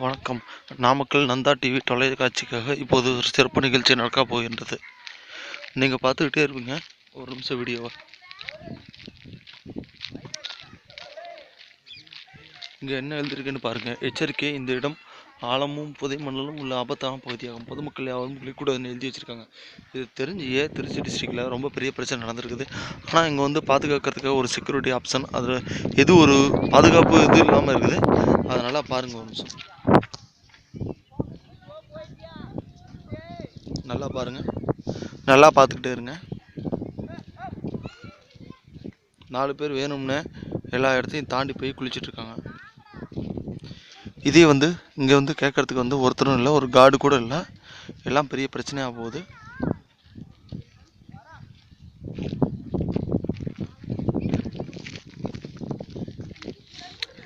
வணக்கம். நாமக்கல் நந்தா டிவி தொலைக்காட்சிக்காக இப்போது ஒரு சிறப்பு நிகழ்ச்சி நடக்கப் போகின்றது. நீங்கள் பார்த்துக்கிட்டே இருப்பீங்க. ஒரு நிமிஷம் வீடியோவை. இங்கே என்ன எழுதிருக்குன்னு பாருங்கள். எச்சரிக்கை, இந்த இடம் ஆழமும் புதை மணலும் உள்ள ஆபத்தான பகுதியாகும். பொதுமக்கள் யாரும் குளிக்கூடாதுன்னு எழுதி வச்சுருக்காங்க. இது தெரிஞ்சியே திருச்சி டிஸ்ட்ரிக்டில் ரொம்ப பெரிய பிரச்சனை நடந்திருக்குது. ஆனால் இங்கே வந்து பாதுகாக்கிறதுக்கு ஒரு செக்யூரிட்டி ஆப்ஷன், அதில் எது ஒரு பாதுகாப்பு இது இல்லாமல் இருக்குது. அதனால் பாருங்கள் ஒரு நிமிஷம். நல்லா பாருங்கள், நல்லா பார்த்துக்கிட்டே இருங்க. 4 பேர் வேணும்னு எல்லா இடத்தையும் தாண்டி போய் குளிச்சிட்ருக்காங்க. இதே வந்து இங்கே வந்து கேட்குறதுக்கு வந்து ஒருத்தரும் இல்லை, ஒரு கார்டு கூட இல்லை. எல்லாம் பெரிய பிரச்சனையாக போகுது.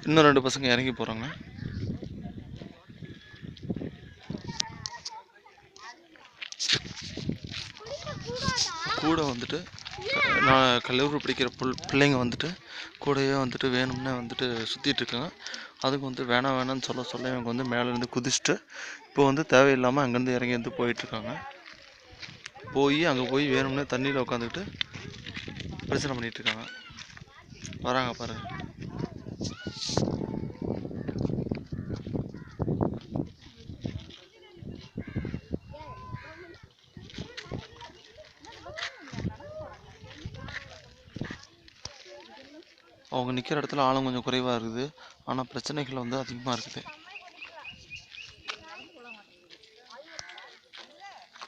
இன்னும் 2 பசங்க இறங்கி போகிறாங்க. கூட வந்துட்டு நான் கல்லூரி படிக்கிற பிள்ளைங்க வந்துட்டு கூடயே வந்துட்டு வேணும்னே வந்துட்டு சுற்றிட்டு இருக்காங்க. அதுக்கு வந்து வேணாம்னு சொல்ல இவங்க வந்து மேலேருந்து குதிச்சுட்டு இப்போ வந்து தேவையில்லாமல் அங்கேருந்து இறங்கி வந்து போயிட்டுருக்காங்க. அங்கே போய் வேணும்னே தண்ணியில் உட்காந்துக்கிட்டு பிரச்சனை பண்ணிகிட்ருக்காங்க. வராங்க பாருங்கள். அவங்க நிற்கிற இடத்துல ஆழம் கொஞ்சம் குறைவாக இருக்குது, ஆனால் பிரச்சனைகள் வந்து அதிகமாக இருக்குது.